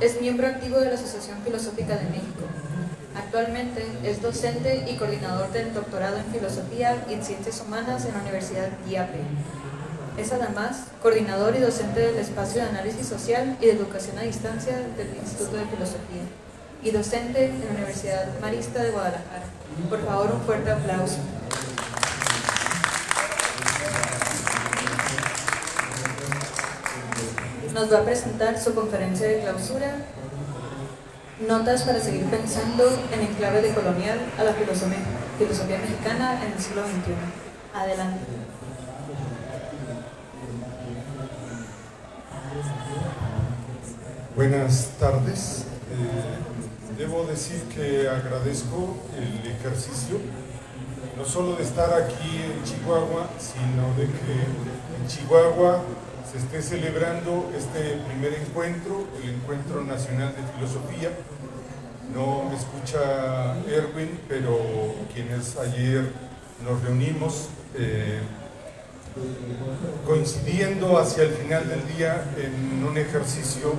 Es miembro activo de la Asociación Filosófica de México. Actualmente es docente y coordinador del doctorado en Filosofía y en Ciencias Humanas en la Universidad IAPE. Es además coordinador y docente del Espacio de Análisis Social y de Educación a Distancia del Instituto de Filosofía y docente en la Universidad Marista de Guadalajara. Por favor, un fuerte aplauso. Nos va a presentar su conferencia de clausura, Notas para seguir pensando en enclave decolonial a la filosofía mexicana en el siglo XXI. Adelante. Buenas tardes. Debo decir que agradezco el ejercicio, no solo de estar aquí en Chihuahua, sino de que en Chihuahua se esté celebrando este primer encuentro, el Encuentro Nacional de Filosofía. No me escucha Erwin, pero quienes ayer nos reunimos, coincidiendo hacia el final del día en un ejercicio,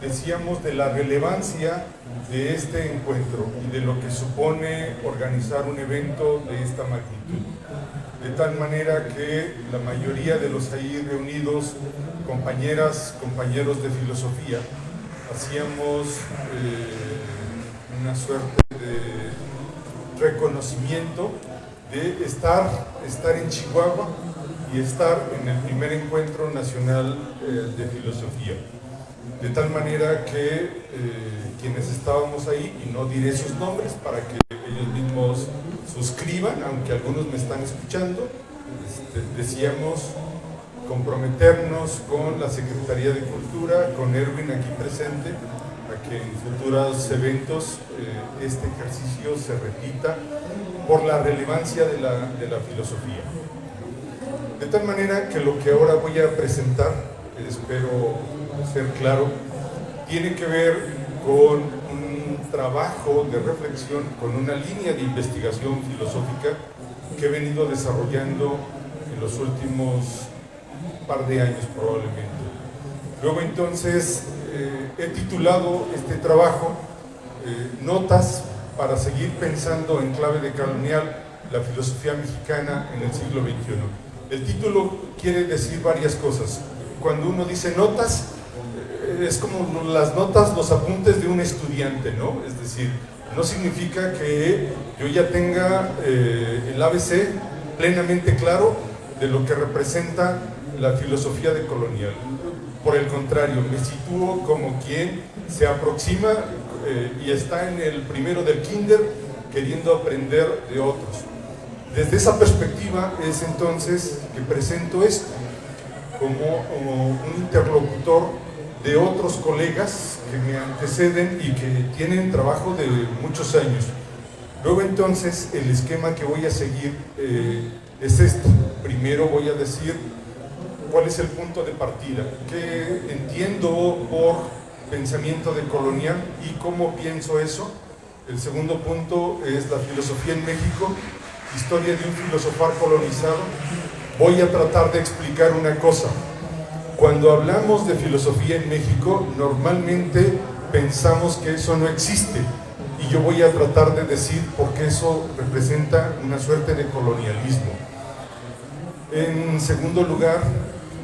decíamos de la relevancia de este encuentro y de lo que supone organizar un evento de esta magnitud. De tal manera que la mayoría de los ahí reunidos, compañeras, compañeros de filosofía, hacíamos una suerte de reconocimiento de estar en Chihuahua y estar en el primer encuentro nacional de filosofía. De tal manera que quienes estábamos ahí, y no diré sus nombres para que ellos mismos suscriban, aunque algunos me están escuchando, decíamos comprometernos con la Secretaría de Cultura, con Erwin aquí presente, a que en futuros eventos este ejercicio se repita por la relevancia de la filosofía. De tal manera que lo que ahora voy a presentar, espero ser claro, tiene que ver con un trabajo de reflexión, con una línea de investigación filosófica que he venido desarrollando en los últimos par de años probablemente. Luego entonces he titulado este trabajo Notas para seguir pensando en clave decolonial la filosofía mexicana en el siglo XXI. El título quiere decir varias cosas. Cuando uno dice notas, es como las notas, los apuntes de un estudiante, ¿no? Es decir, no significa que yo ya tenga el ABC plenamente claro de lo que representa la filosofía decolonial. Por el contrario, me sitúo como quien se aproxima y está en el primero del kinder queriendo aprender de otros. Desde esa perspectiva es entonces que presento esto como un interlocutor de otros colegas que me anteceden y que tienen trabajo de muchos años. Luego entonces el esquema que voy a seguir es este. Primero voy a decir cuál es el punto de partida, qué entiendo por pensamiento decolonial y cómo pienso eso. El segundo punto es la filosofía en México, historia de un filosofar colonizado. Voy a tratar de explicar una cosa. Cuando hablamos de filosofía en México, normalmente pensamos que eso no existe. Y yo voy a tratar de decir por qué eso representa una suerte de colonialismo. En segundo lugar,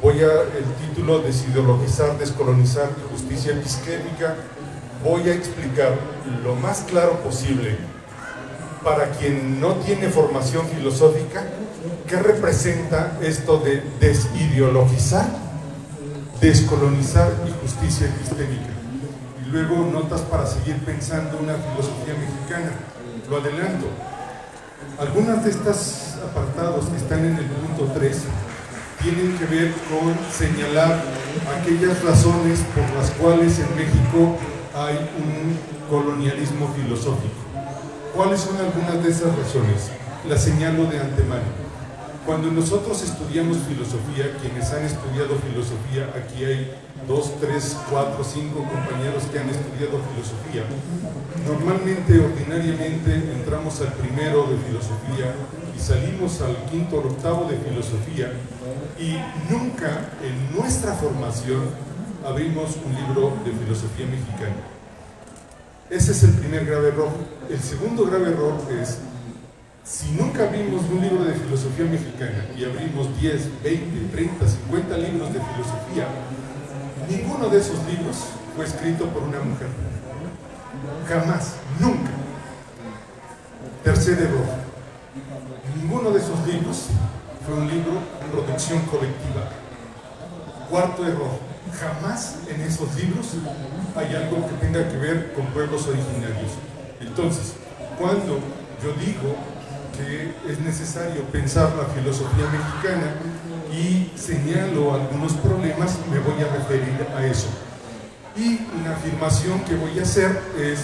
el título Desideologizar, Descolonizar y Justicia Epistémica, voy a explicar lo más claro posible para quien no tiene formación filosófica qué representa esto de desideologizar, descolonizar y justicia epistémica. Y luego notas para seguir pensando una filosofía mexicana. Lo adelanto. Algunas de estos apartados que están en el punto 3 tienen que ver con señalar aquellas razones por las cuales en México hay un colonialismo filosófico. ¿Cuáles son algunas de esas razones? Las señalo de antemano. Cuando nosotros estudiamos filosofía, quienes han estudiado filosofía, aquí hay 2, 3, 4, 5 compañeros que han estudiado filosofía, normalmente, ordinariamente, entramos al primero de filosofía y salimos al quinto o octavo de filosofía, y nunca en nuestra formación abrimos un libro de filosofía mexicana. Ese es el primer grave error. El segundo grave error es, si nunca abrimos un libro de filosofía mexicana y abrimos 10, 20, 30, 50 libros de filosofía, ninguno de esos libros fue escrito por una mujer. Jamás, nunca. Tercer error. Ninguno de esos libros fue un libro de producción colectiva. Cuarto error. Jamás en esos libros hay algo que tenga que ver con pueblos originarios. Entonces, cuando yo digo que es necesario pensar la filosofía mexicana y señalo algunos problemas, me voy a referir a eso. Y una afirmación que voy a hacer es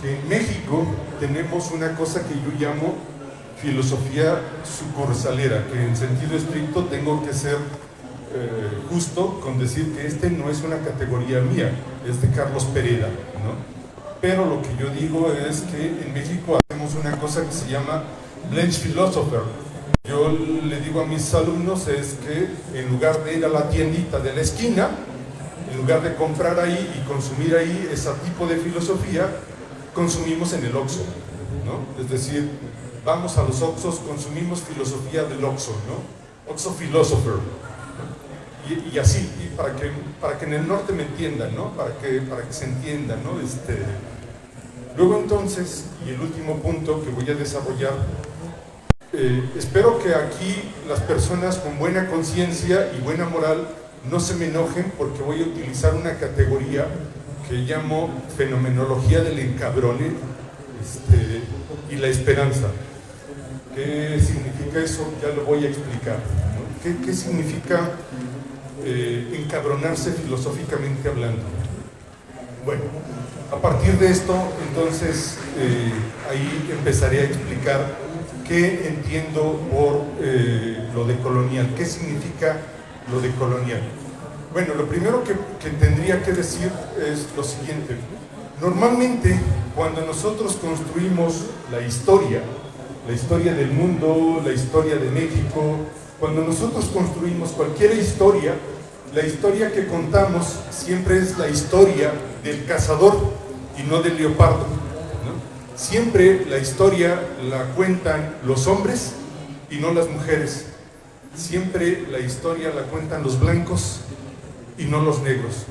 que en México tenemos una cosa que yo llamo filosofía sucursalera, que en sentido estricto tengo que ser justo con decir que este no es una categoría mía, es de Carlos Pereda, ¿no? Pero lo que yo digo es que en México hacemos una cosa que se llama Blanche Philosopher. Yo le digo a mis alumnos es que en lugar de ir a la tiendita de la esquina, en lugar de comprar ahí y consumir ahí ese tipo de filosofía, consumimos en el Oxxo, ¿no? Es decir, vamos a los Oxxos, consumimos filosofía del Oxxo, ¿no? Oxxo Philosopher. Y así, y para que en el norte me entiendan, ¿no? Para que se entienda, ¿no? Luego entonces, y el último punto que voy a desarrollar, espero que aquí las personas con buena conciencia y buena moral no se me enojen porque voy a utilizar una categoría que llamo fenomenología del encabrone y la esperanza. ¿Qué significa eso? Ya lo voy a explicar, ¿no? ¿Qué significa encabronarse filosóficamente hablando? Bueno, a partir de esto, entonces, ahí empezaré a explicar qué entiendo por lo de colonial, qué significa lo de colonial. Bueno, lo primero que tendría que decir es lo siguiente. Normalmente, cuando nosotros construimos la historia del mundo, la historia de México, cuando nosotros construimos cualquier historia, la historia que contamos siempre es la historia del cazador y no del leopardo, ¿no? Siempre la historia la cuentan los hombres y no las mujeres. Siempre la historia la cuentan los blancos y no los negros.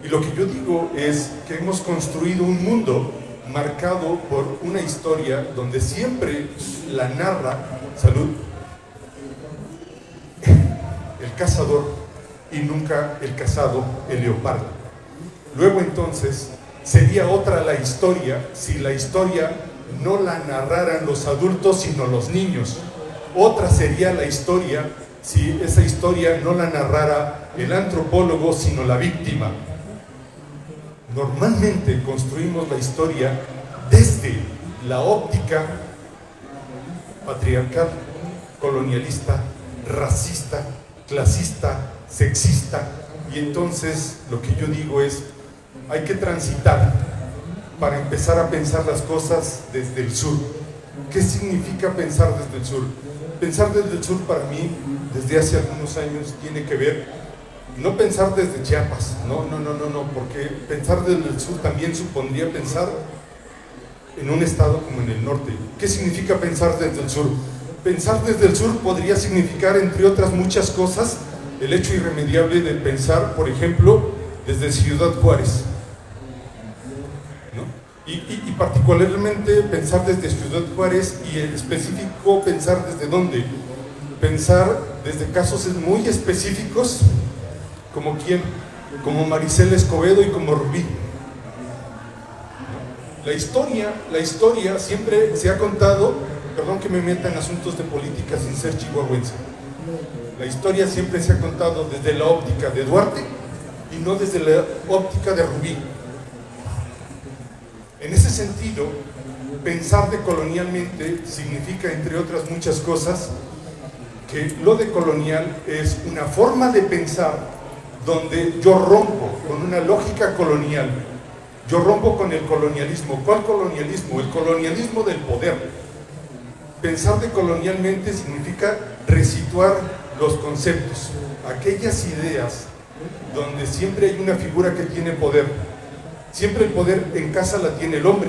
Y lo que yo digo es que hemos construido un mundo marcado por una historia donde siempre la narra, salud, el cazador y nunca el cazado, el leopardo. Luego entonces sería otra la historia si la historia no la narraran los adultos sino los niños. Otra sería la historia si esa historia no la narrara el antropólogo sino la víctima. Normalmente construimos la historia desde la óptica patriarcal, colonialista, racista, clasista, sexista, y entonces lo que yo digo es, hay que transitar para empezar a pensar las cosas desde el sur. ¿Qué significa pensar desde el sur? Pensar desde el sur para mí, desde hace algunos años, tiene que ver, no pensar desde Chiapas, no, porque pensar desde el sur también supondría pensar en un estado como en el norte. ¿Qué significa pensar desde el sur? Pensar desde el sur podría significar, entre otras muchas cosas, el hecho irremediable de pensar, por ejemplo, desde Ciudad Juárez, ¿no? Y particularmente pensar desde Ciudad Juárez y en específico pensar desde dónde. Pensar desde casos muy específicos, como quién, como Maricela Escobedo y como Rubí. La historia siempre se ha contado, perdón que me meta en asuntos de política sin ser chihuahuense, la historia siempre se ha contado desde la óptica de Duarte y no desde la óptica de Rubí. En ese sentido, pensar decolonialmente significa, entre otras muchas cosas, que lo decolonial es una forma de pensar donde yo rompo con una lógica colonial. Yo rompo con el colonialismo. ¿Cuál colonialismo? El colonialismo del poder. Pensar decolonialmente significa resituar los conceptos, aquellas ideas donde siempre hay una figura que tiene poder. Siempre el poder en casa la tiene el hombre,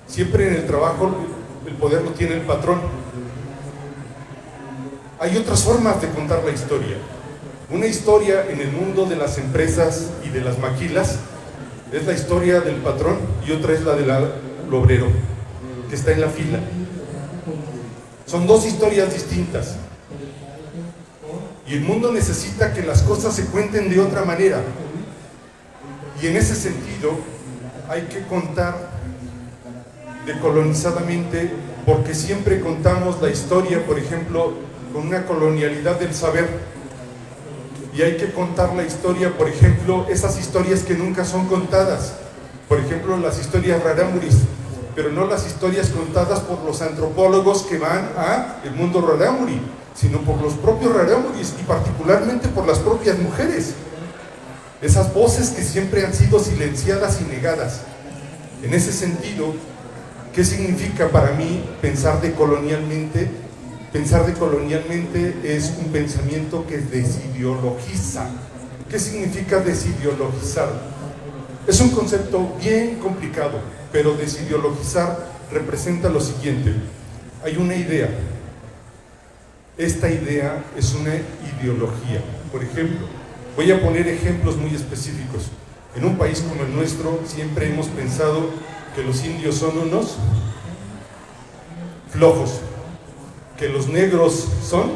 siempre en el trabajo el poder lo tiene el patrón. Hay otras formas de contar la historia. Una historia en el mundo de las empresas y de las maquilas es la historia del patrón, y otra es la del obrero que está en la fila. Son dos historias distintas, y el mundo necesita que las cosas se cuenten de otra manera, y en ese sentido hay que contar decolonizadamente, porque siempre contamos la historia, por ejemplo, con una colonialidad del saber, y hay que contar la historia, por ejemplo, esas historias que nunca son contadas, por ejemplo las historias rarámuris, pero no las historias contadas por los antropólogos que van al mundo rarámuri, sino por los propios rarámuris, y particularmente por las propias mujeres, esas voces que siempre han sido silenciadas y negadas. En ese sentido, ¿qué significa para mí pensar decolonialmente? Pensar decolonialmente es un pensamiento que desideologiza. ¿Qué significa desideologizar? Es un concepto bien complicado, pero desideologizar representa lo siguiente. Hay una idea. Esta idea es una ideología. Por ejemplo, voy a poner ejemplos muy específicos. En un país como el nuestro siempre hemos pensado que los indios son unos flojos, que los negros son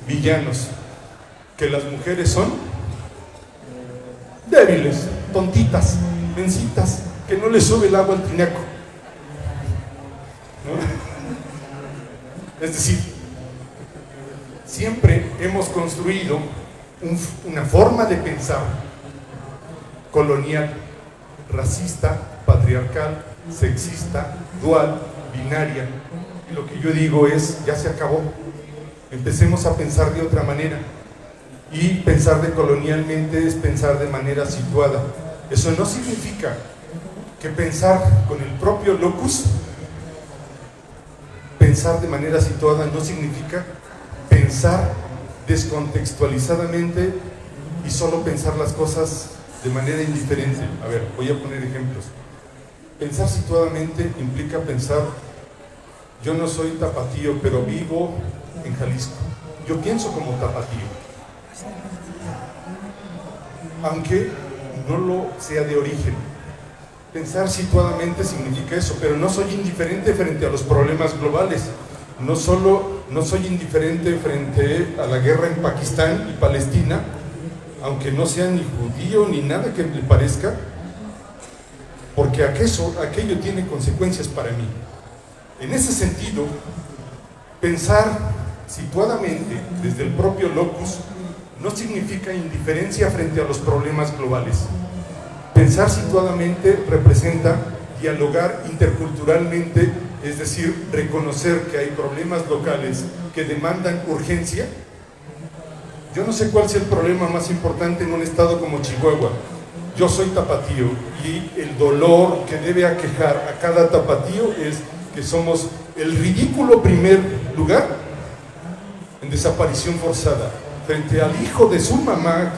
villanos, que las mujeres son débiles, tontitas, mencitas, que no les sube el agua al tinaco, ¿no? Es decir, siempre hemos construido una forma de pensar colonial, racista, patriarcal, sexista, dual, binaria. Y lo que yo digo es, ya se acabó. Empecemos a pensar de otra manera. Y pensar decolonialmente es pensar de manera situada. Eso no significa que pensar con el propio locus, pensar de manera situada no significa pensar descontextualizadamente y solo pensar las cosas de manera indiferente. A ver, voy a poner ejemplos. Pensar situadamente implica pensar, yo no soy tapatío, pero vivo en Jalisco. Yo pienso como tapatío, aunque no lo sea de origen. Pensar situadamente significa eso, pero no soy indiferente frente a los problemas globales. No soy indiferente frente a la guerra en Pakistán y Palestina, aunque no sea ni judío ni nada que le parezca, porque aquello tiene consecuencias para mí. En ese sentido, pensar situadamente desde el propio locus no significa indiferencia frente a los problemas globales. Pensar situadamente representa dialogar interculturalmente, es decir, reconocer que hay problemas locales que demandan urgencia. Yo no sé cuál sea el problema más importante en un estado como Chihuahua. Yo soy tapatío y el dolor que debe aquejar a cada tapatío es que somos el ridículo primer lugar en desaparición forzada frente al hijo de su mamá,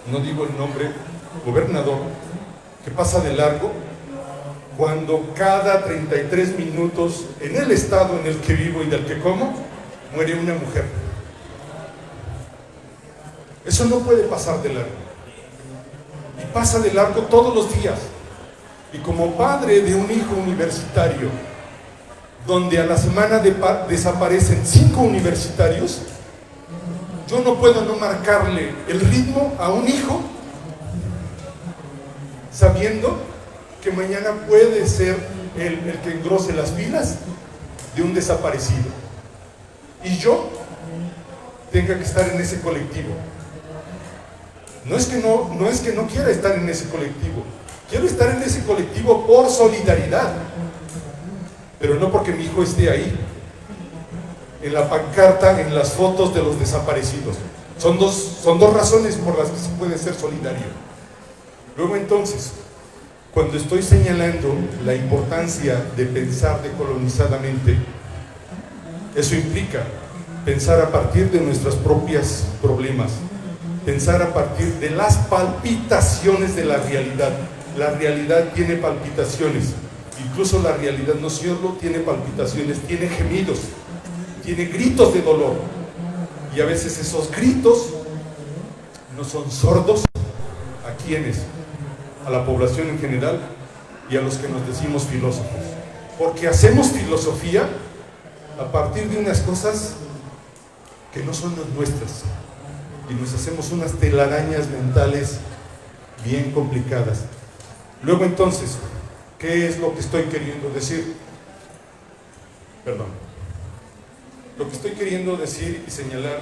no digo el nombre, gobernador, que pasa de largo cuando cada 33 minutos en el estado en el que vivo y del que como, muere una mujer. Eso no puede pasar de largo. Y pasa de largo todos los días. Y como padre de un hijo universitario, donde a la semana desaparecen 5 universitarios, yo no puedo no marcarle el ritmo a un hijo sabiendo que mañana puede ser el que engrose las filas de un desaparecido. Y yo tenga que estar en ese colectivo. No es que no quiera estar en ese colectivo. Quiero estar en ese colectivo por solidaridad, pero no porque mi hijo esté ahí, en la pancarta, en las fotos de los desaparecidos. Son dos razones por las que se puede ser solidario. Luego entonces, cuando estoy señalando la importancia de pensar decolonizadamente, eso implica pensar a partir de nuestros propios problemas, pensar a partir de las palpitaciones de la realidad. La realidad tiene palpitaciones, incluso la realidad no solo tiene palpitaciones, tiene gemidos, tiene gritos de dolor, y a veces esos gritos no son sordos. ¿A quiénes? A la población en general y a los que nos decimos filósofos, porque hacemos filosofía a partir de unas cosas que no son las nuestras, y nos hacemos unas telarañas mentales bien complicadas. Luego entonces, ¿qué es lo que estoy queriendo decir? Perdón. Lo que estoy queriendo decir y señalar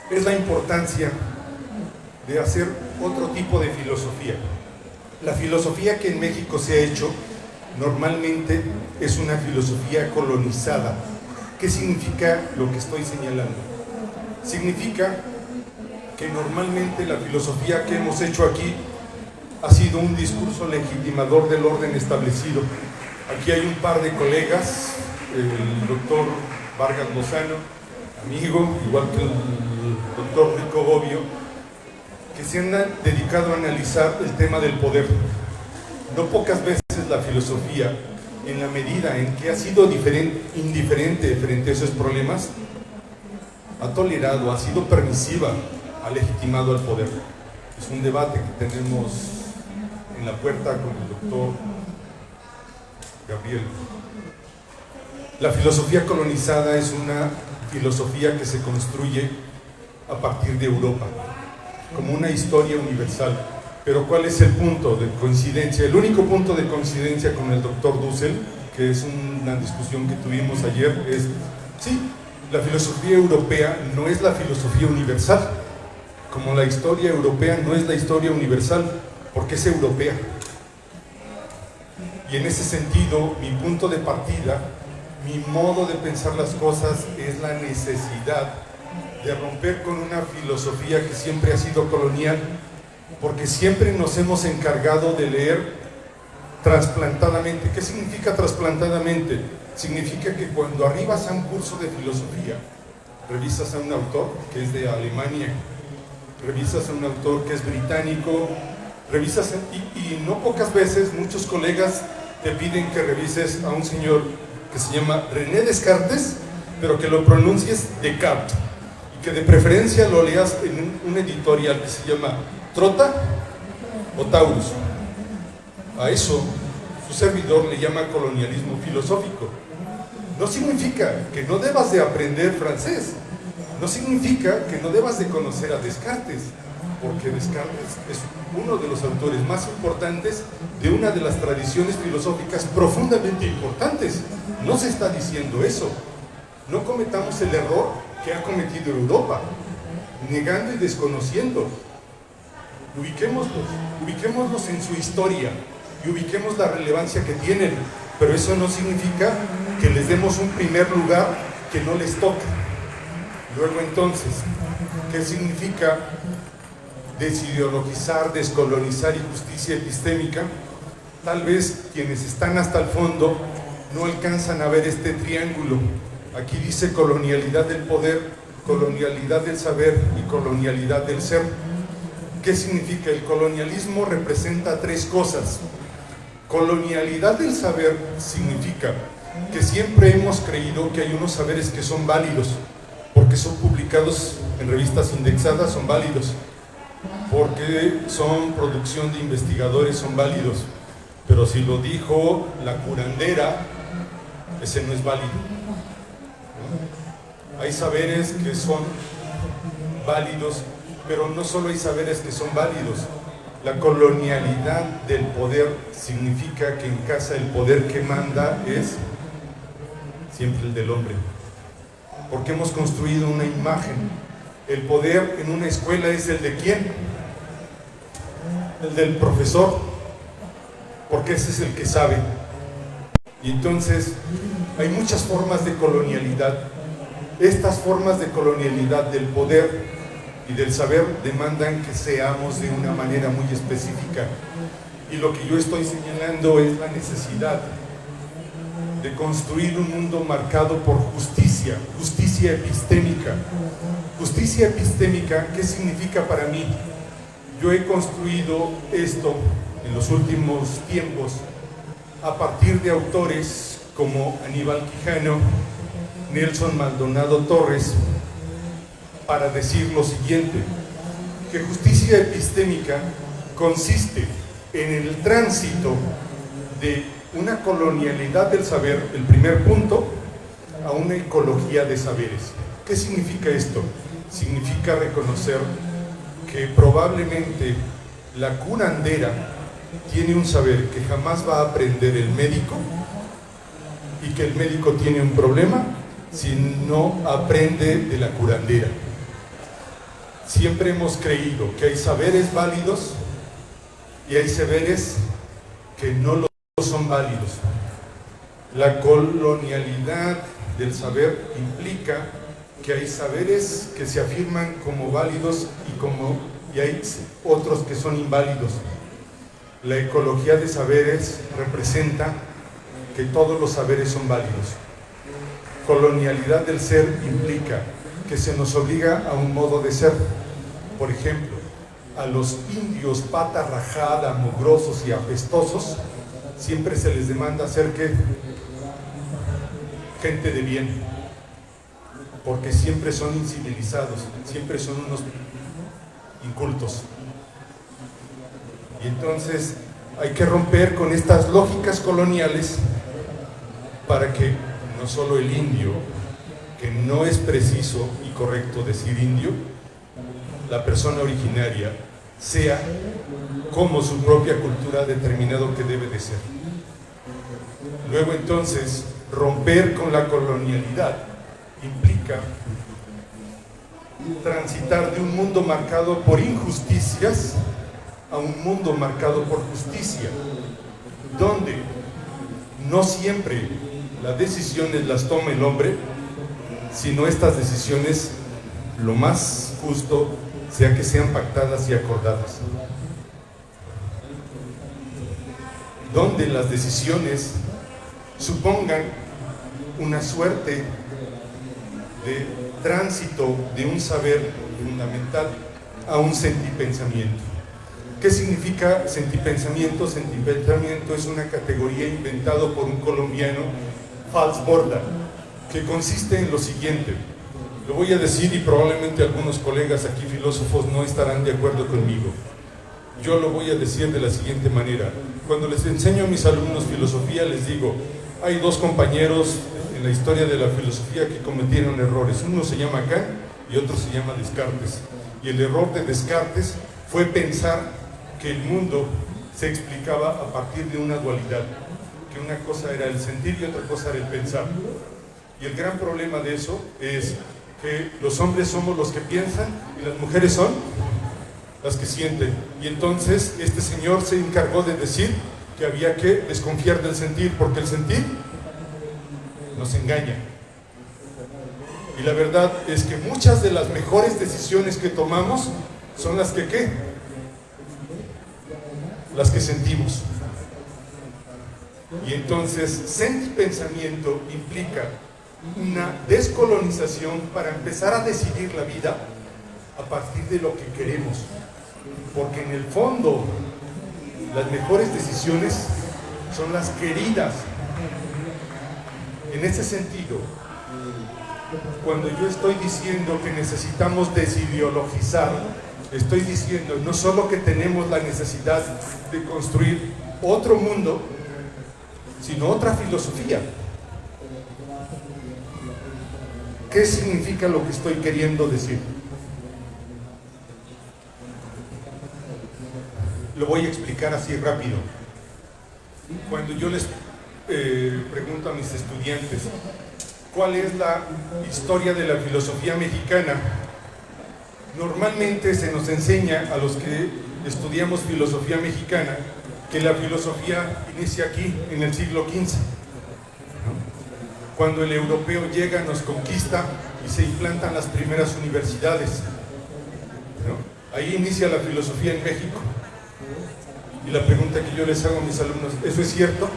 es la importancia de hacer otro tipo de filosofía. La filosofía que en México se ha hecho normalmente es una filosofía colonizada. ¿Qué significa lo que estoy señalando? Significa que normalmente la filosofía que hemos hecho aquí ha sido un discurso legitimador del orden establecido. Aquí hay un par de colegas, el doctor Vargas Lozano, amigo, igual que el doctor Rico Bobbio, que se han dedicado a analizar el tema del poder. No pocas veces la filosofía, en la medida en que ha sido indiferente frente a esos problemas, ha tolerado, ha sido permisiva, ha legitimado al poder. Es un debate que tenemos en la puerta con el doctor Gabriel. La filosofía colonizada es una filosofía que se construye a partir de Europa, como una historia universal. Pero ¿cuál es el punto de coincidencia? El único punto de coincidencia con el doctor Dussel, que es una discusión que tuvimos ayer, es, sí, la filosofía europea no es la filosofía universal, como la historia europea no es la historia universal, porque es europea. Y en ese sentido, mi punto de partida, mi modo de pensar las cosas es la necesidad de romper con una filosofía que siempre ha sido colonial, porque siempre nos hemos encargado de leer trasplantadamente. ¿Qué significa trasplantadamente? Significa que cuando arribas a un curso de filosofía, revisas a un autor que es de Alemania, revisas a un autor que es británico, revisas, y no pocas veces muchos colegas te piden que revises a un señor que se llama René Descartes, pero que lo pronuncies Descartes, y que de preferencia lo leas en un editorial que se llama Trota o Taurus. A eso su servidor le llama colonialismo filosófico. No significa que no debas de aprender francés, no significa que no debas de conocer a Descartes, porque Descartes es uno de los autores más importantes de una de las tradiciones filosóficas profundamente importantes. No se está diciendo eso. No cometamos el error que ha cometido Europa, negando y desconociendo. Ubiquémoslos en su historia y ubiquemos la relevancia que tienen, pero eso no significa que les demos un primer lugar que no les toca. Luego entonces, ¿qué significa desideologizar, descolonizar y justicia epistémica? Tal vez quienes están hasta el fondo no alcanzan a ver este triángulo. Aquí dice colonialidad del poder, colonialidad del saber y colonialidad del ser. ¿Qué significa? El colonialismo representa tres cosas. Colonialidad del saber significa que siempre hemos creído que hay unos saberes que son válidos, porque son publicados en revistas indexadas, son válidos, porque son producción de investigadores, son válidos, pero si lo dijo la curandera, ese no es válido. Hay saberes que son válidos, pero no solo hay saberes que son válidos. La colonialidad del poder significa que en casa el poder que manda es siempre el del hombre, porque hemos construido una imagen. El poder en una escuela es el de ¿quién? El del profesor, porque ese es el que sabe. Y entonces hay muchas formas de colonialidad. Estas formas de colonialidad del poder y del saber demandan que seamos de una manera muy específica, y lo que yo estoy señalando es la necesidad de construir un mundo marcado por justicia, justicia epistémica. Justicia epistémica, ¿qué significa para mí? Yo he construido esto en los últimos tiempos a partir de autores como Aníbal Quijano, Nelson Maldonado Torres, para decir lo siguiente, que justicia epistémica consiste en el tránsito de una colonialidad del saber, el primer punto, a una ecología de saberes. ¿Qué significa esto? Significa reconocer que probablemente la curandera tiene un saber que jamás va a aprender el médico y que el médico tiene un problema si no aprende de la curandera. Siempre hemos creído que hay saberes válidos y hay saberes que no lo son válidos. La colonialidad del saber implica que hay saberes que se afirman como válidos y hay otros que son inválidos. La ecología de saberes representa que todos los saberes son válidos. Colonialidad del ser implica que se nos obliga a un modo de ser. Por ejemplo, a los indios pata rajada, mugrosos y apestosos, siempre se les demanda ser ¿qué? Gente de bien, porque siempre son incivilizados, siempre son unos incultos. Y entonces hay que romper con estas lógicas coloniales para que no solo el indio, que no es preciso y correcto decir indio, la persona originaria sea como su propia cultura ha determinado que debe de ser. Luego entonces, romper con la colonialidad implica transitar de un mundo marcado por injusticias a un mundo marcado por justicia, donde no siempre las decisiones las toma el hombre, sino estas decisiones, lo más justo sea que sean pactadas y acordadas, donde las decisiones supongan una suerte de tránsito de un saber fundamental a un sentipensamiento. ¿Qué significa sentipensamiento? Sentipensamiento es una categoría inventada por un colombiano, Fals Borda, que consiste en lo siguiente. Lo voy a decir y probablemente algunos colegas aquí filósofos no estarán de acuerdo conmigo. Yo lo voy a decir de la siguiente manera. Cuando les enseño a mis alumnos filosofía, les digo, hay dos compañeros en la historia de la filosofía que cometieron errores. Uno se llama Kant y otro se llama Descartes. Y el error de Descartes fue pensar que el mundo se explicaba a partir de una dualidad, que una cosa era el sentir y otra cosa era el pensar. Y el gran problema de eso es que los hombres somos los que piensan y las mujeres son las que sienten. Y entonces este señor se encargó de decir que había que desconfiar del sentir, porque el sentir nos engaña. Y la verdad es que muchas de las mejores decisiones que tomamos son las que ¿qué? Las que sentimos. Y entonces sentipensamiento implica una descolonización para empezar a decidir la vida a partir de lo que queremos, porque en el fondo las mejores decisiones son las queridas. En ese sentido, cuando yo estoy diciendo que necesitamos desideologizar, estoy diciendo no solo que tenemos la necesidad de construir otro mundo, sino otra filosofía. ¿Qué significa lo que estoy queriendo decir? Lo voy a explicar así rápido. Cuando yo les pregunto a mis estudiantes cuál es la historia de la filosofía mexicana, normalmente se nos enseña a los que estudiamos filosofía mexicana que la filosofía inicia aquí en el siglo XV, ¿no? Cuando el europeo llega, nos conquista y se implantan las primeras universidades, ¿no? Ahí inicia la filosofía en México. Y la pregunta que yo les hago a mis alumnos, ¿eso es cierto?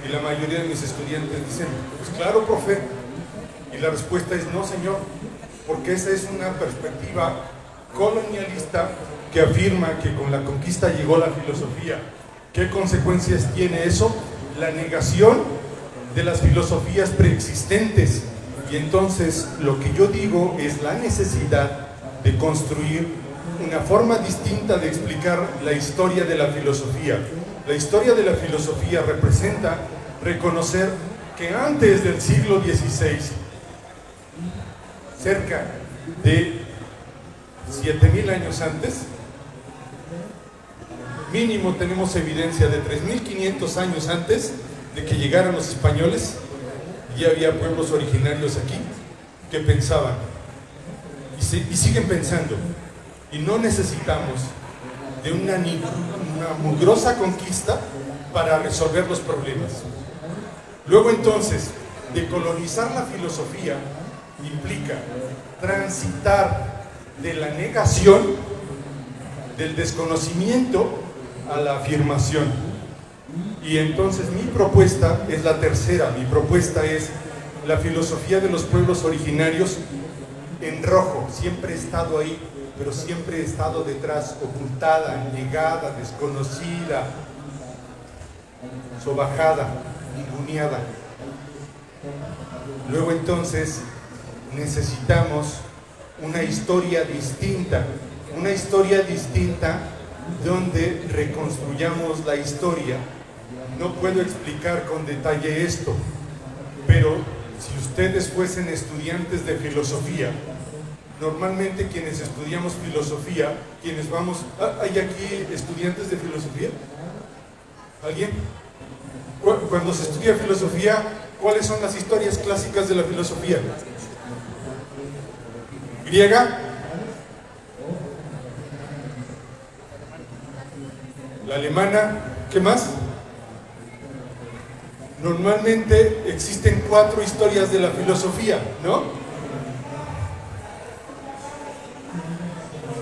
Y la mayoría de mis estudiantes dicen, pues claro, profe. Y la respuesta es no, señor, porque esa es una perspectiva colonialista que afirma que con la conquista llegó la filosofía. ¿Qué consecuencias tiene eso? La negación de las filosofías preexistentes. Y entonces lo que yo digo es la necesidad de construir una forma distinta de explicar la historia de la filosofía. La historia de la filosofía representa reconocer que antes del siglo XVI, cerca de 7.000 años antes, mínimo tenemos evidencia de 3.500 años antes de que llegaran los españoles, ya había pueblos originarios aquí que pensaban y siguen pensando, y no necesitamos de una mugrosa conquista para resolver los problemas. Luego entonces, decolonizar la filosofía implica transitar de la negación, del desconocimiento a la afirmación. Y entonces mi propuesta es la tercera. Mi propuesta es la filosofía de los pueblos originarios en rojo. Siempre he estado ahí, pero siempre he estado detrás, ocultada, negada, desconocida, sobajada, ninguneada. Luego entonces necesitamos una historia distinta donde reconstruyamos la historia. No puedo explicar con detalle esto, pero si ustedes fuesen estudiantes de filosofía, normalmente quienes estudiamos filosofía, quienes vamos... ¿Hay aquí estudiantes de filosofía? ¿Alguien? Cuando se estudia filosofía, ¿cuáles son las historias clásicas de la filosofía? ¿Griega? ¿La alemana? ¿Qué más? Normalmente existen 4 historias de la filosofía, ¿no?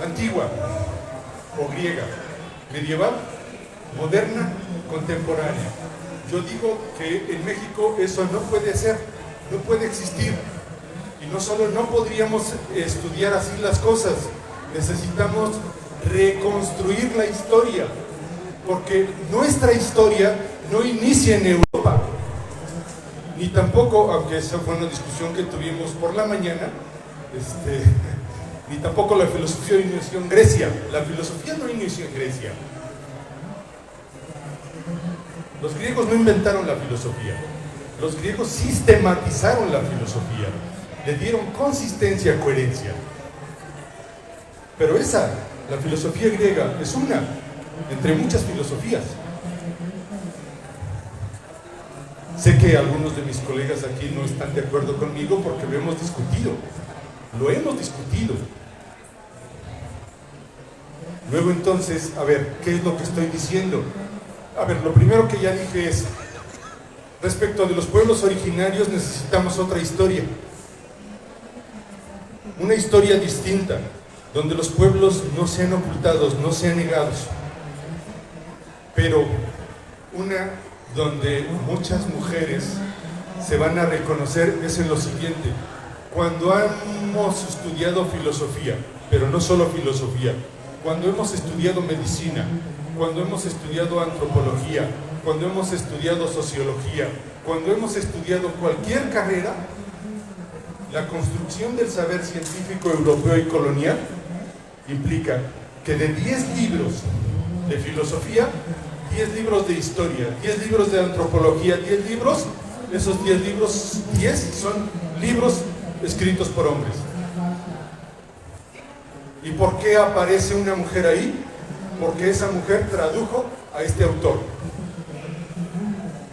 Antigua o griega, medieval, moderna, contemporánea. Yo digo que en México eso no puede ser, no puede existir. Y no solo no podríamos estudiar así las cosas, necesitamos reconstruir la historia, porque nuestra historia no inicia en Europa, ni tampoco, aunque esa fue una discusión que tuvimos por la mañana, ni tampoco la filosofía inició en Grecia. La filosofía no inició en Grecia. Los griegos no inventaron la filosofía, los griegos sistematizaron la filosofía, le dieron consistencia, coherencia. Pero la filosofía griega, es una entre muchas filosofías. Sé que algunos de mis colegas aquí no están de acuerdo conmigo porque lo hemos discutido. Luego entonces, a ver, ¿qué es lo que estoy diciendo? A ver, lo primero que ya dije es, respecto de los pueblos originarios necesitamos otra historia. Una historia distinta, donde los pueblos no sean ocultados, no sean negados, pero una donde muchas mujeres se van a reconocer es en lo siguiente. Cuando hemos estudiado filosofía, pero no solo filosofía, cuando hemos estudiado medicina, cuando hemos estudiado antropología, cuando hemos estudiado sociología, cuando hemos estudiado cualquier carrera, la construcción del saber científico europeo y colonial implica que de 10 libros de filosofía, 10 libros de historia, 10 libros de antropología, 10 libros, esos 10 libros, 10 son libros escritos por hombres. ¿Y por qué aparece una mujer ahí? Porque esa mujer tradujo a este autor.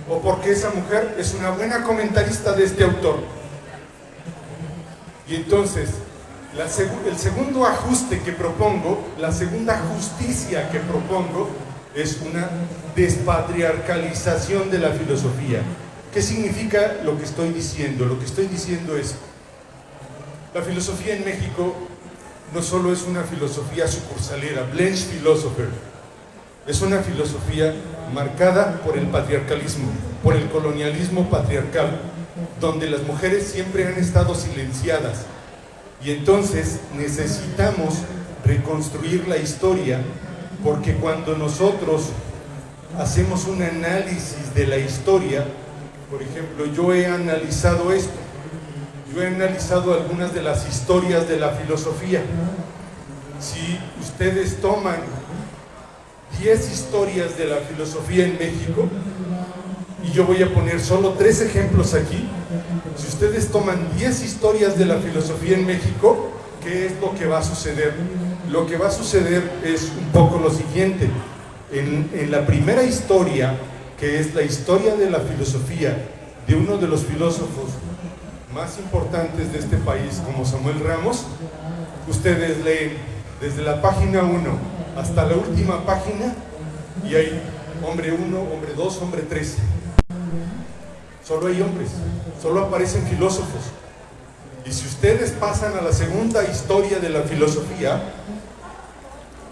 O porque esa mujer es una buena comentarista de este autor. Y entonces, el segundo ajuste que propongo, la segunda justicia que propongo, es una despatriarcalización de la filosofía. ¿Qué significa lo que estoy diciendo? Lo que estoy diciendo es, la filosofía en México no solo es una filosofía sucursalera, Blanche Philosopher, es una filosofía marcada por el patriarcalismo. por el colonialismo patriarcal, donde las mujeres siempre han estado silenciadas. Y entonces necesitamos reconstruir la historia, porque cuando nosotros hacemos un análisis de la historia, por ejemplo, yo he analizado esto, yo he analizado algunas de las historias de la filosofía. Si ustedes toman 10 historias de la filosofía en México, y yo voy a poner solo 3 ejemplos aquí, si ustedes toman 10 historias de la filosofía en México, ¿qué es lo que va a suceder? Lo que va a suceder es un poco lo siguiente. En la primera historia, que es la historia de la filosofía de uno de los filósofos más importantes de este país, como Samuel Ramos, ustedes leen desde la página 1 hasta la última página y hay hombre 1, hombre 2, hombre 3. Solo hay hombres, solo aparecen filósofos. Y si ustedes pasan a la segunda historia de la filosofía,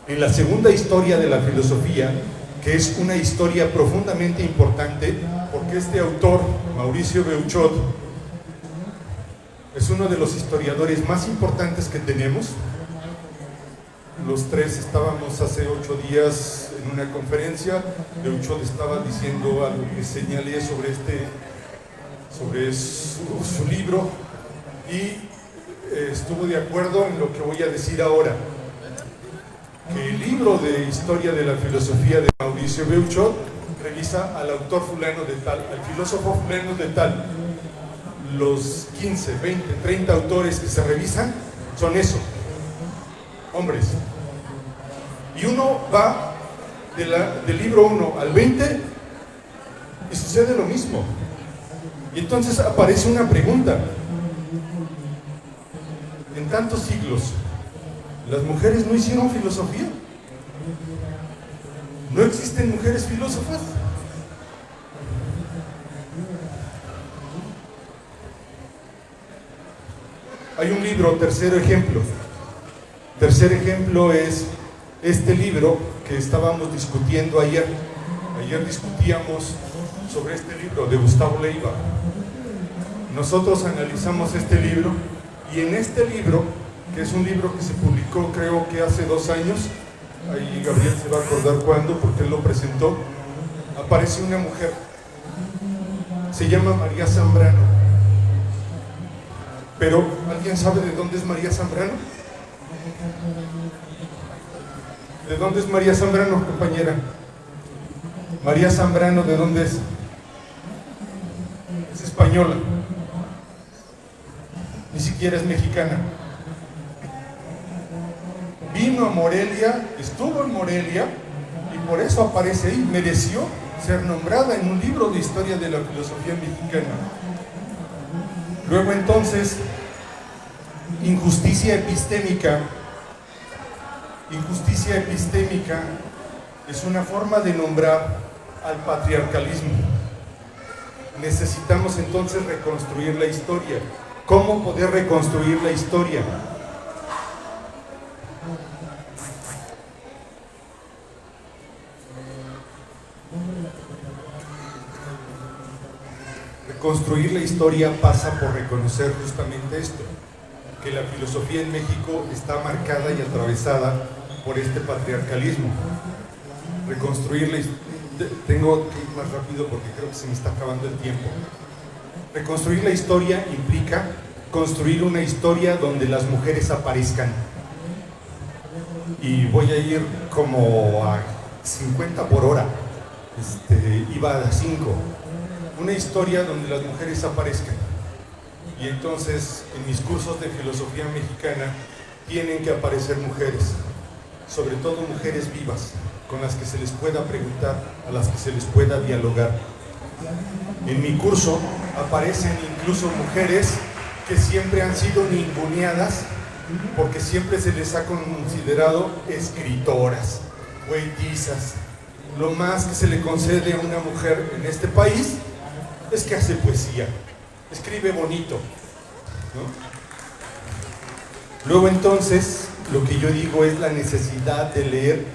en la segunda historia de la filosofía, que es una historia profundamente importante, porque este autor, Mauricio Beuchot, es uno de los historiadores más importantes que tenemos. Los 3 estábamos hace 8 días en una conferencia. Beuchot estaba diciendo algo que señalé sobre su libro, y estuvo de acuerdo en lo que voy a decir ahora, que el libro de historia de la filosofía de Mauricio Beuchot revisa al autor fulano de tal, al filósofo fulano de tal. Los 15, 20, 30 autores que se revisan son eso, hombres. Y uno va del libro 1 al 20 y sucede lo mismo. Y entonces aparece una pregunta. En tantos siglos, ¿las mujeres no hicieron filosofía? ¿No existen mujeres filósofas? Hay un libro, tercer ejemplo. Tercer ejemplo es este libro que estábamos discutiendo ayer. Ayer discutíamos sobre este libro de Gustavo Leiva. Nosotros analizamos este libro, y en este libro, que es un libro que se publicó creo que hace 2 años, ahí Gabriel se va a acordar cuándo porque él lo presentó, aparece una mujer, se llama María Zambrano. Pero, ¿alguien sabe de dónde es María Zambrano? ¿De dónde es María Zambrano, compañera? María Zambrano, ¿de dónde es? Es española. Ni siquiera es mexicana. Vino a Morelia, estuvo en Morelia, y por eso aparece ahí. Mereció ser nombrada en un libro de historia de la filosofía mexicana. Luego entonces, injusticia epistémica. Injusticia epistémica es una forma de nombrar al patriarcalismo. Necesitamos entonces reconstruir la historia. ¿Cómo poder reconstruir la historia? Reconstruir la historia pasa por reconocer justamente esto, que la filosofía en México está marcada y atravesada por este patriarcalismo. Reconstruir la historia. Tengo que ir más rápido porque creo que se me está acabando el tiempo. Reconstruir la historia implica construir una historia donde las mujeres aparezcan. Y voy a ir como a 50 por hora. Iba a 5. Una historia donde las mujeres aparezcan. Y entonces, en mis cursos de filosofía mexicana, tienen que aparecer mujeres, sobre todo mujeres vivas, con las que se les pueda preguntar, a las que se les pueda dialogar. En mi curso aparecen incluso mujeres que siempre han sido ninguneadas, porque siempre se les ha considerado escritoras, poetisas. Lo más que se le concede a una mujer en este país es que hace poesía, escribe bonito, ¿no? Luego entonces, lo que yo digo es la necesidad de leer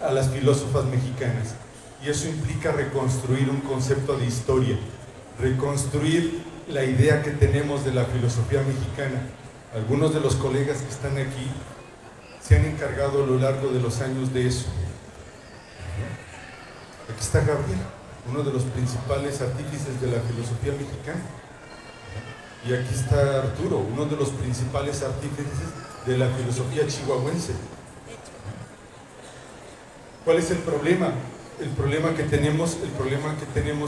a las filósofas mexicanas. y eso implica reconstruir un concepto de historia, reconstruir la idea que tenemos de la filosofía mexicana. Algunos de los colegas que están aquí se han encargado a lo largo de los años de eso. Aquí está Gabriel, uno de los principales artífices de la filosofía mexicana. Y aquí está Arturo, uno de los principales artífices de la filosofía chihuahuense. ¿Cuál es el problema? El problema que tenemos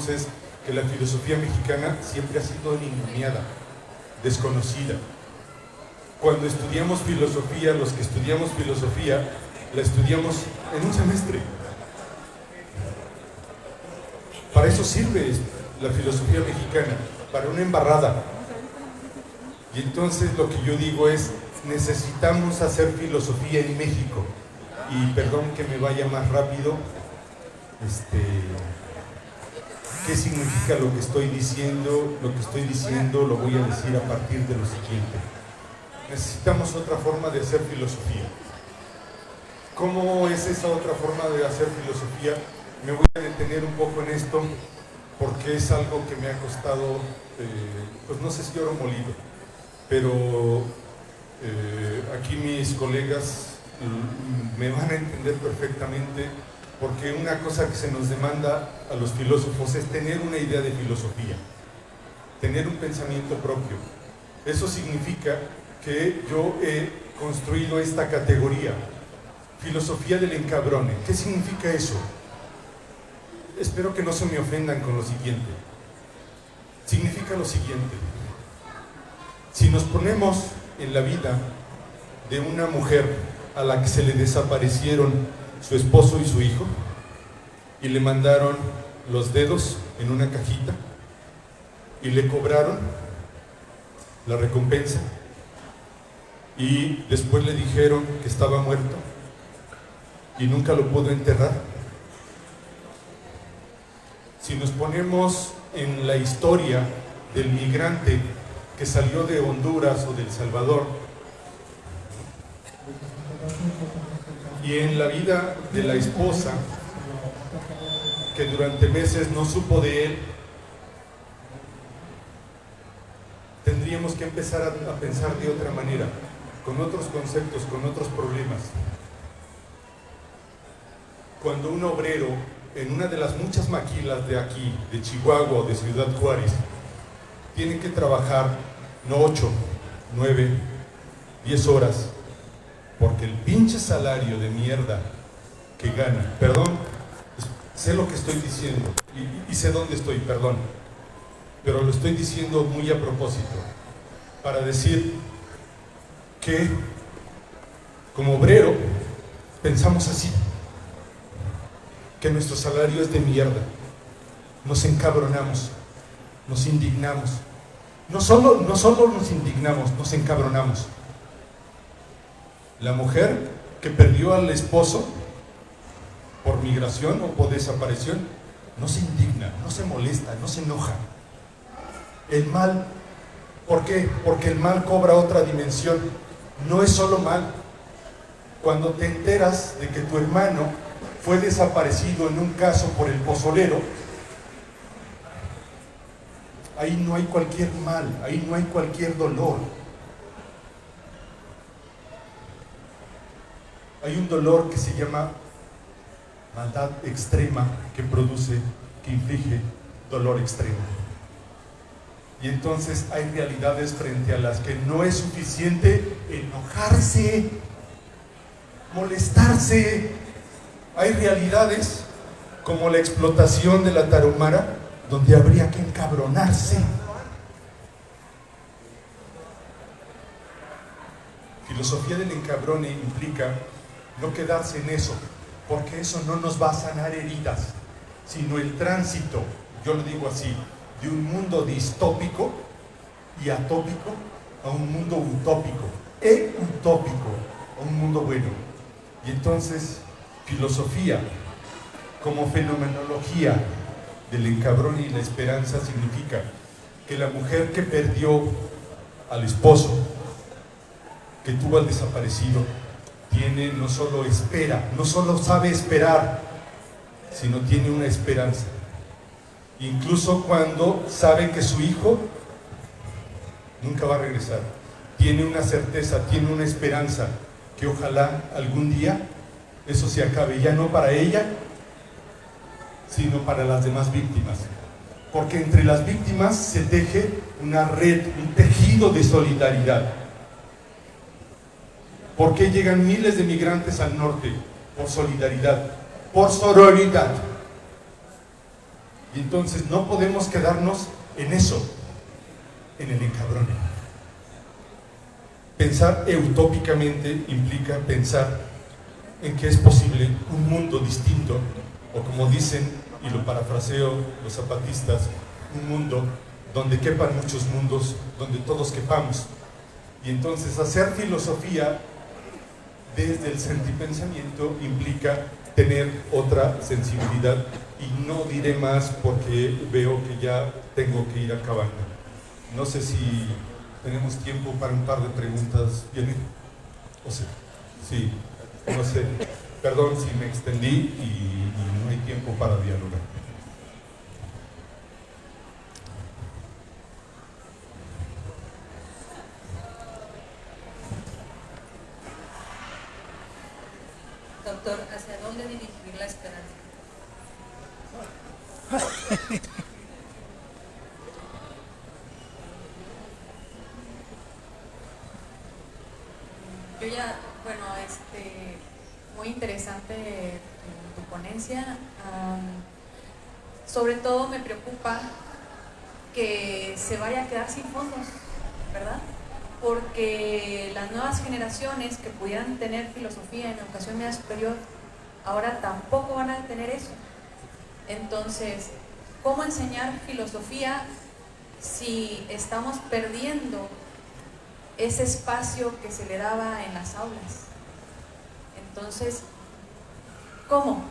es que la filosofía mexicana siempre ha sido ninguneada, desconocida. Cuando estudiamos filosofía, los que estudiamos filosofía, la estudiamos en un semestre. Para eso sirve la filosofía mexicana, para una embarrada. Y entonces lo que yo digo es, necesitamos hacer filosofía en México. Y perdón que me vaya más rápido, ¿qué significa lo que estoy diciendo? Lo que estoy diciendo lo voy a decir a partir de lo siguiente. Necesitamos otra forma de hacer filosofía. ¿Cómo es esa otra forma de hacer filosofía? Me voy a detener un poco en esto porque es algo que me ha costado, pues no sé si oro molido, pero aquí mis colegas me van a entender perfectamente, porque una cosa que se nos demanda a los filósofos es tener una idea de filosofía, tener un pensamiento propio. Eso significa que yo he construido esta categoría, filosofía del encabrone. ¿Qué significa eso? Espero que no se me ofendan con lo siguiente. Significa lo siguiente: si nos ponemos en la vida de una mujer a la que se le desaparecieron su esposo y su hijo y le mandaron los dedos en una cajita y le cobraron la recompensa y después le dijeron que estaba muerto y nunca lo pudo enterrar. Si nos ponemos en la historia del migrante que salió de Honduras o de El Salvador, y en la vida de la esposa que durante meses no supo de él, tendríamos que empezar a pensar de otra manera, con otros conceptos, con otros problemas. Cuando un obrero en una de las muchas maquilas de aquí, de Chihuahua o de Ciudad Juárez, tiene que trabajar no 8, 9, 10 horas, porque el pinche salario de mierda que gana, perdón, sé lo que estoy diciendo y sé dónde estoy, perdón, pero lo estoy diciendo muy a propósito, para decir que como obrero pensamos así, que nuestro salario es de mierda, nos encabronamos, nos indignamos, no solo nos indignamos, nos encabronamos. La mujer que perdió al esposo por migración o por desaparición no se indigna, no se molesta, no se enoja. El mal, ¿por qué? Porque el mal cobra otra dimensión. No es solo mal. Cuando te enteras de que tu hermano fue desaparecido en un caso por el pozolero, ahí no hay cualquier mal, ahí no hay cualquier dolor. Hay un dolor que se llama maldad extrema, que inflige dolor extremo. Y entonces hay realidades frente a las que no es suficiente enojarse, molestarse. Hay realidades como la explotación de la tarahumara, donde habría que encabronarse. Filosofía del encabrone implica no quedarse en eso, porque eso no nos va a sanar heridas, sino el tránsito, yo lo digo así, de un mundo distópico y atópico a un mundo utópico, a un mundo bueno. Y entonces, filosofía como fenomenología del encabrone y la esperanza significa que la mujer que perdió al esposo, que tuvo al desaparecido, tiene no solo espera, no solo sabe esperar, sino tiene una esperanza. Incluso cuando sabe que su hijo nunca va a regresar, tiene una certeza, tiene una esperanza, que ojalá algún día eso se acabe, ya no para ella, sino para las demás víctimas. Porque entre las víctimas se teje una red, un tejido de solidaridad. ¿Por qué llegan miles de migrantes al norte? Por solidaridad, por sororidad. Y entonces no podemos quedarnos en eso, en el encabrone. Pensar utópicamente implica pensar en que es posible un mundo distinto, o como dicen, y lo parafraseo los zapatistas, un mundo donde quepan muchos mundos, donde todos quepamos. Y entonces hacer filosofía desde el sentipensamiento implica tener otra sensibilidad, y no diré más porque veo que ya tengo que ir acabando. No sé si tenemos tiempo para un par de preguntas. ¿Viene? O sea, sí, no sé. Perdón si me extendí y no hay tiempo para dialogar. Doctor, ¿hacia dónde dirigir la esperanza? Yo ya, bueno, muy interesante tu ponencia. Sobre todo me preocupa que se vaya a quedar sin fondos, ¿verdad? Porque las nuevas generaciones que pudieran tener filosofía en educación media superior ahora tampoco van a tener eso. Entonces, ¿cómo enseñar filosofía si estamos perdiendo ese espacio que se le daba en las aulas? Entonces, ¿cómo?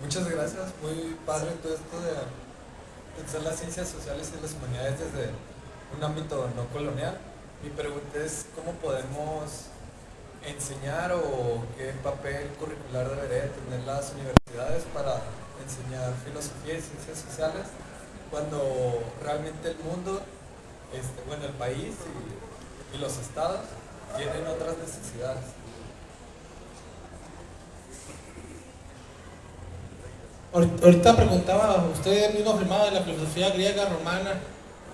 Muchas gracias, muy padre todo esto de pensar las ciencias sociales y las humanidades desde un ámbito no colonial. Mi pregunta es, ¿cómo podemos enseñar o qué papel curricular deberían tener las universidades para enseñar filosofía y ciencias sociales cuando realmente el mundo, bueno, el país y los estados tienen otras necesidades? Ahorita preguntaba, usted mismo afirmaba de la filosofía griega, romana,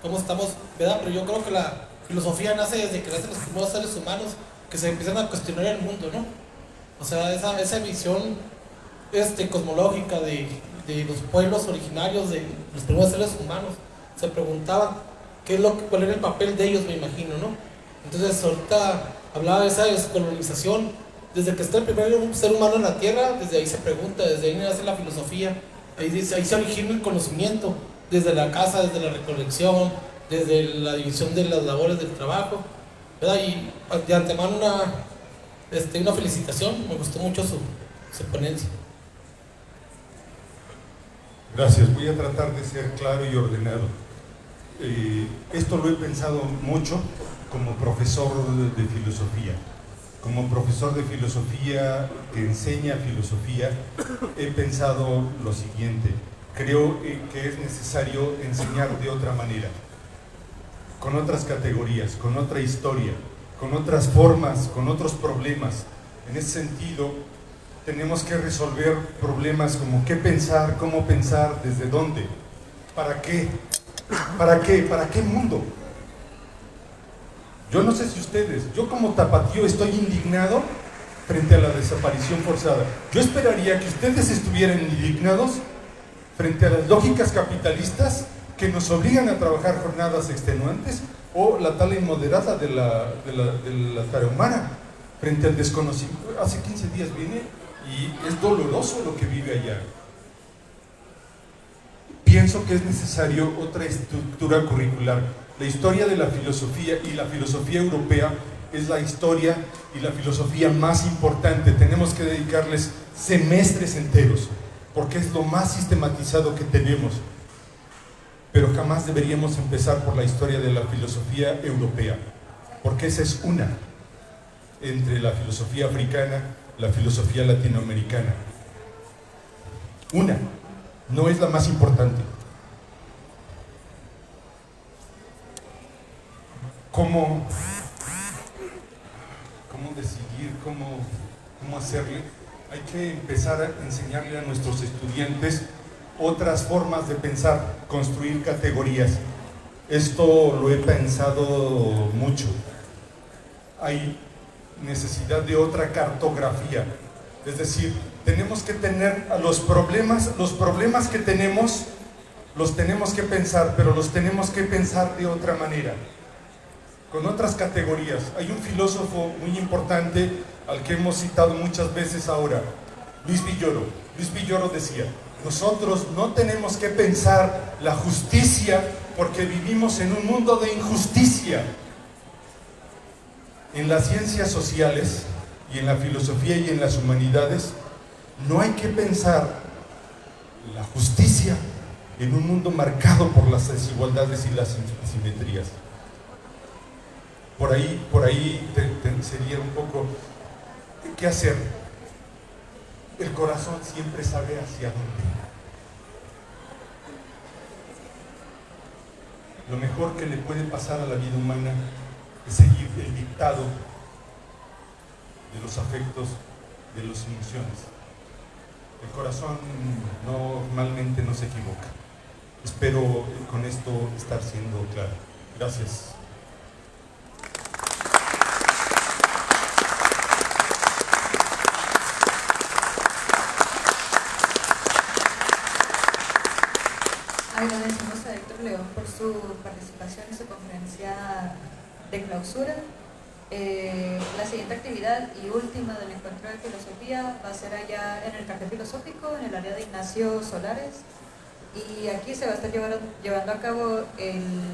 cómo estamos, ¿verdad? Pero yo creo que la filosofía nace desde que nacen los primeros seres humanos que se empiezan a cuestionar el mundo, ¿no? O sea, esa visión cosmológica de los pueblos originarios, de los primeros seres humanos, se preguntaban cuál era el papel de ellos, me imagino, ¿no? Entonces ahorita hablaba de esa descolonización. Desde que está el primer ser humano en la Tierra, desde ahí se pregunta, desde ahí nace la filosofía, ahí se origina el conocimiento, desde la casa, desde la recolección, desde la división de las labores del trabajo, ¿verdad? Y de antemano una felicitación, me gustó mucho su ponencia. Gracias, voy a tratar de ser claro y ordenado. Esto lo he pensado mucho como profesor de filosofía. Como profesor de filosofía que enseña filosofía, he pensado lo siguiente: creo que es necesario enseñar de otra manera, con otras categorías, con otra historia, con otras formas, con otros problemas. En ese sentido, tenemos que resolver problemas como qué pensar, cómo pensar, desde dónde, para qué, para qué mundo. Yo no sé si ustedes, yo como tapatío estoy indignado frente a la desaparición forzada. Yo esperaría que ustedes estuvieran indignados frente a las lógicas capitalistas que nos obligan a trabajar jornadas extenuantes, o la tala inmoderada de la tarahumara frente al desconocimiento. Hace 15 días vine y es doloroso lo que vive allá. Pienso que es necesario otra estructura curricular. La historia de la filosofía y la filosofía europea es la historia y la filosofía más importante. Tenemos que dedicarles semestres enteros, porque es lo más sistematizado que tenemos, pero jamás deberíamos empezar por la historia de la filosofía europea, porque esa es una, entre la filosofía africana, la filosofía latinoamericana. Una, no es la más importante. ¿Cómo decidir, cómo hacerle? Hay que empezar a enseñarle a nuestros estudiantes otras formas de pensar, construir categorías. Esto lo he pensado mucho. Hay necesidad de otra cartografía, es decir, tenemos que tener los problemas que tenemos, los tenemos que pensar, pero los tenemos que pensar de otra manera, con otras categorías. Hay un filósofo muy importante al que hemos citado muchas veces ahora, Luis Villoro. Luis Villoro decía: nosotros no tenemos que pensar la justicia porque vivimos en un mundo de injusticia. En las ciencias sociales y en la filosofía y en las humanidades no hay que pensar la justicia en un mundo marcado por las desigualdades y las asimetrías. Por ahí sería un poco ¿qué hacer? El corazón siempre sabe hacia dónde. Lo mejor que le puede pasar a la vida humana es seguir el dictado de los afectos, de las emociones. El corazón normalmente no se equivoca. Espero con esto estar siendo claro. Gracias. Agradecemos a Héctor León por su participación en su conferencia de clausura. La siguiente actividad y última del encuentro de filosofía va a ser allá en el Café Filosófico, en el área de Ignacio Solares, y aquí se va a estar llevando a cabo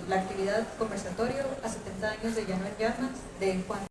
la actividad conversatorio a 70 años de Llano en Llamas de Juan